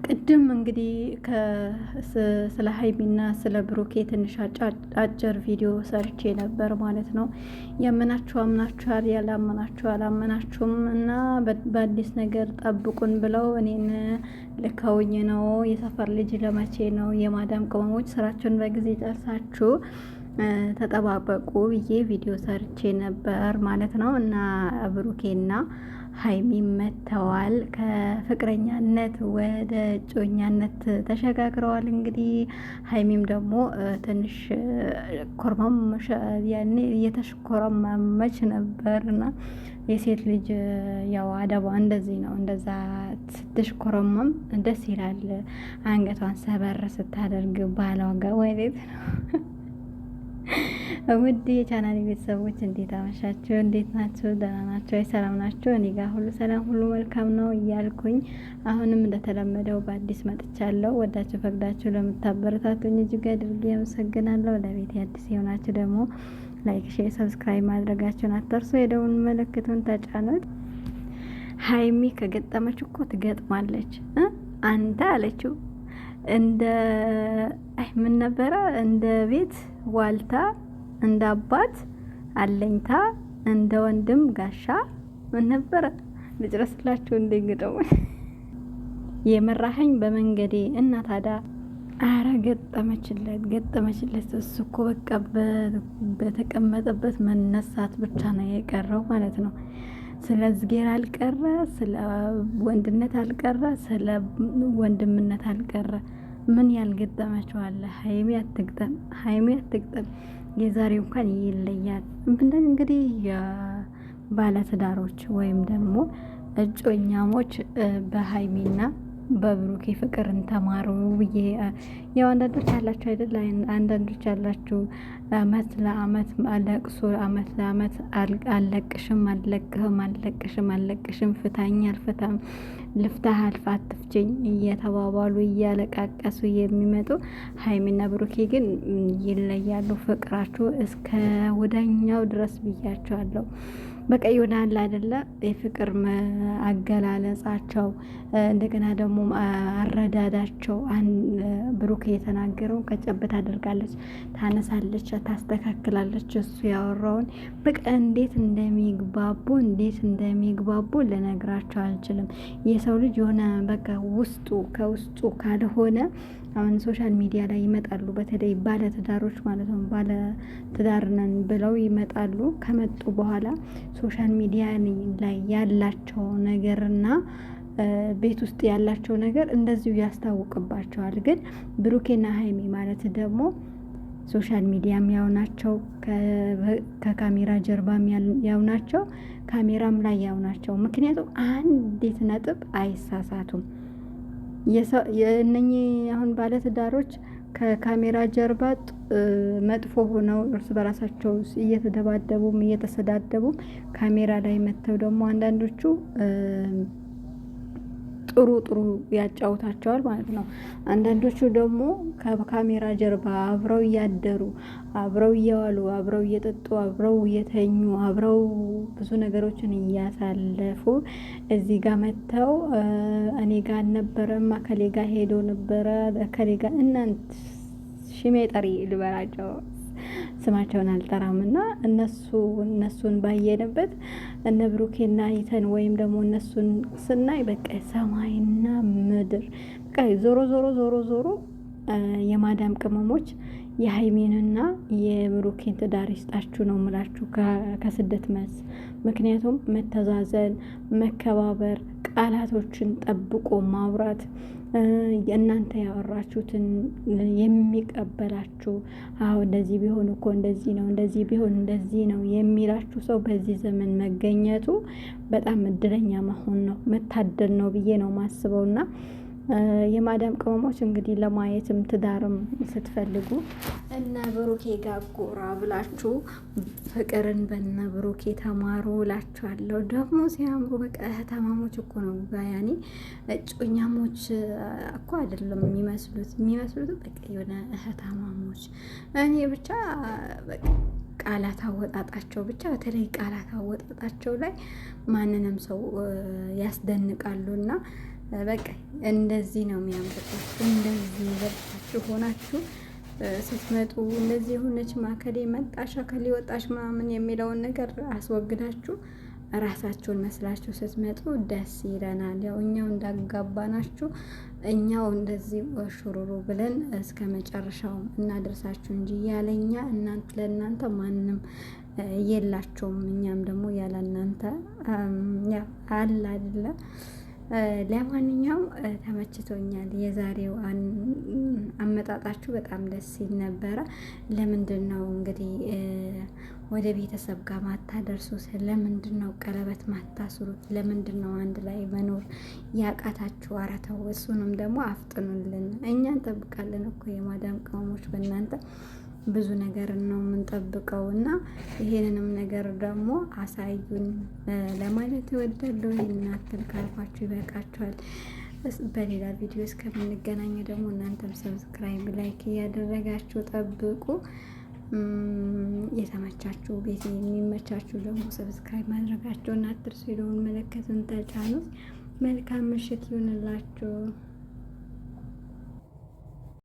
ቅድም እንግዲህ ስለ ሀይሚና ስለ ብሩኬ ትንሽ አጭር ቪዲዮ ሰርቼ ነበር ማለት ነው። ያመናችሁ አምናችኋል፣ ያላመናችሁ አላመናችሁም። እና በአዲስ ነገር ጠብቁን ብለው እኔን ልከውኝ ነው። የሰፈር ልጅ ለመቼ ነው? የማዳም ቅመሞች ስራችሁን በጊዜ ጨርሳችሁ ተጠባበቁ ብዬ ቪዲዮ ሰርቼ ነበር ማለት ነው። እና ብሩኬና ሀይሚ መተዋል። ከፍቅረኛነት ወደ እጮኛነት ተሸጋግረዋል። እንግዲህ ሀይሚም ደግሞ ትንሽ ኮርማም ያኔ እየተሽኮረመመች ነበርና የሴት ልጅ ያው አደባ እንደዚህ ነው። እንደዛ ስትሽኮረመም ደስ ይላል። አንገቷን ሰበር ስታደርግ ባሏ ጋር ወይኔት ነው። ውድ የቻናል ቤተሰቦች እንዴት አመሻችሁ? እንዴት ናችሁ? ደህና ናችሁ? ሰላም ናችሁ? እኔ ጋር ሁሉ ሰላም፣ ሁሉ መልካም ነው እያልኩኝ አሁንም እንደተለመደው በአዲስ መጥቻለሁ። ወዳችሁ ፈቅዳችሁ ለምታበረታቱኝ እጅግ አድርጌ አመሰግናለሁ። ለቤት አዲስ የሆናችሁ ደግሞ ላይክ፣ ሼር፣ ሰብስክራይብ ማድረጋችሁን አትርሱ። የደውል ምልክቱን ተጫኑት። ሀይሚ ከገጠመች እኮ ትገጥማለች። አንተ አለችው እንደ ምን ነበረ? እንደ ቤት ዋልታ፣ እንደ አባት አለኝታ፣ እንደ ወንድም ጋሻ ምን ነበረ? ልጨርስላችሁ እንደ ግጠሙ የመራኸኝ በመንገዴ እና ታዲያ አረ ገጠመችለት። እሱ እኮ በቃ በተቀመጠበት መነሳት ብቻ ነው የቀረው ማለት ነው። ስለ ዝጌር አልቀረ፣ ስለ ወንድነት አልቀረ፣ ስለ ወንድምነት አልቀረ። ምን ያልገጠመችዋለ? ሀይሚ አትግጠም። የዛሬው እንኳን ይለያል። እንግዲህ ባለትዳሮች ወይም ደግሞ እጮኛሞች በሀይሚና በብሩኬ ፍቅርን ተማሩ ብዬ ያው አንዳንዶች አላችሁ አይደል? አንዳንዶች አላችሁ አመት ለአመት ለቅሶ፣ አመት ለአመት አልለቅሽም፣ አልለቅሽም፣ ፍታኝ፣ አልፈታም፣ ልፍታህ፣ አልፋ አትፍችኝ እየተባባሉ እያለቃቀሱ የሚመጡ ሀይሚና ብሩኬ ግን ይለያሉ። ፍቅራችሁ እስከ ወዳኛው ድረስ ብያቸዋለሁ። በቃ ይሆናል አይደለ? የፍቅር አገላለጻቸው እንደገና ደግሞ አረዳዳቸው። ብሩክ የተናገረው ከጨብት አድርጋለች፣ ታነሳለች፣ ታስተካክላለች። እሱ ያወራውን በቃ እንዴት እንደሚግባቡ ልነግራቸው አልችልም። የሰው ልጅ የሆነ በቃ ከውስጡ ካልሆነ አሁን ሶሻል ሚዲያ ላይ ይመጣሉ። በተለይ ባለትዳሮች ማለት ነው። ባለትዳር ነን ብለው ይመጣሉ። ከመጡ በኋላ ሶሻል ሚዲያ ላይ ያላቸው ነገርና ቤት ውስጥ ያላቸው ነገር እንደዚሁ ያስታውቅባቸዋል። ግን ብሩኬና ሀይሚ ማለት ደግሞ ሶሻል ሚዲያም ያው ናቸው፣ ከካሜራ ጀርባም ያው ናቸው፣ ካሜራም ላይ ያው ናቸው። ምክንያቱም አንዲት ነጥብ አይሳሳቱም። የእነኚህ አሁን ባለትዳሮች ከካሜራ ጀርባ መጥፎ ሆነው እርስ በራሳቸው እየተደባደቡም እየተሰዳደቡም ካሜራ ላይ መጥተው ደግሞ አንዳንዶቹ ጥሩ ያጫውታቸዋል ማለት ነው። አንዳንዶቹ ደግሞ ከካሜራ ጀርባ አብረው እያደሩ፣ አብረው እየዋሉ፣ አብረው እየጠጡ፣ አብረው እየተኙ፣ አብረው ብዙ ነገሮችን እያሳለፉ እዚህ ጋር መጥተው እኔ ጋር አልነበረም፣ አከሌ ጋር ሄዶ ነበረ፣ አከሌ ጋር እናንት ሽሜ ጠሪ ልበራቸው ስማቸውን አልጠራም። እና እነሱን ባየንበት እነ ብሩኬና ይተን ወይም ደግሞ እነሱን ስናይ በቃ ሰማይና ምድር በቃ ዞሮ የማዳም ቅመሞች የሀይሜንና የብሩኬን ትዳር ይስጣችሁ ነው ምላችሁ ከስደት መልስ። ምክንያቱም መተዛዘን፣ መከባበር፣ ቃላቶችን ጠብቆ ማውራት፣ እናንተ ያወራችሁትን የሚቀበላችሁ አዎ እንደዚህ ቢሆን እኮ እንደዚህ ነው፣ እንደዚህ ቢሆን እንደዚህ ነው የሚላችሁ ሰው በዚህ ዘመን መገኘቱ በጣም እድለኛ መሆን ነው፣ መታደል ነው ብዬ ነው ማስበውና የማዳም ቅመሞች እንግዲህ ለማየትም ትዳርም ስትፈልጉ እነ ብሩኬ ጋር ጎራ ብላችሁ ፍቅርን በነ ብሩኬ ተማሩ እላችኋለሁ። ደግሞ ሲያምሩ በቃ እህታማሞች እኮ ነው ያኔ እጮኛሞች እኮ አይደለም የሚመስሉት በቃ የሆነ እህታማሞች። እኔ ብቻ በቃ ቃላት አወጣጣቸው ብቻ በተለይ ቃላት አወጣጣቸው ላይ ማንንም ሰው ያስደንቃሉና በቃ እንደዚህ ነው የሚያምርባችሁ። እንደዚህ በጣችሁ ሆናችሁ ስትመጡ እንደዚህ የሆነች ማከሌ መጣሽ አከሌ ወጣሽ ምናምን የሚለውን ነገር አስወግዳችሁ ራሳችሁን መስላችሁ ስትመጡ ደስ ይለናል። ያው እኛው እንዳጋባናችሁ እኛው እንደዚህ ሹሩሩ ብለን እስከ መጨረሻው እናደርሳችሁ እንጂ ያለኛ ለእናንተ ማንም የላቸውም። እኛም ደግሞ ያለ እናንተ አለ አይደለ። ለማንኛውም ተመችቶኛል። የዛሬው አመጣጣችሁ በጣም ደስ ሲል ነበረ። ለምንድን ነው እንግዲህ ወደ ቤተሰብ ጋር ማታደርሱት? ለምንድን ነው ቀለበት ማታስሩት? ለምንድን ነው አንድ ላይ መኖር ያቃታችሁ? ኧረ ተው፣ እሱንም ደግሞ አፍጥኑልን። እኛ እንጠብቃለን እኮ የማዳም ቅመሞች፣ በእናንተ ብዙ ነገር ነው የምንጠብቀው እና ይሄንንም ነገር ደግሞ አሳዩን ለማለት እወዳለሁ። ይሄንን አክል ካልኳችሁ ይበቃችኋል። በሌላ ቪዲዮ እስከምንገናኝ ደግሞ እናንተም ሰብስክራይብ፣ ላይክ እያደረጋችሁ ጠብቁ። የተመቻችሁ ቤት የሚመቻችሁ ደግሞ ሰብስክራይብ ማድረጋችሁን አትርሱ። የደወል ምልክቱን ተጫኑት። መልካም ምሽት ይሁንላችሁ።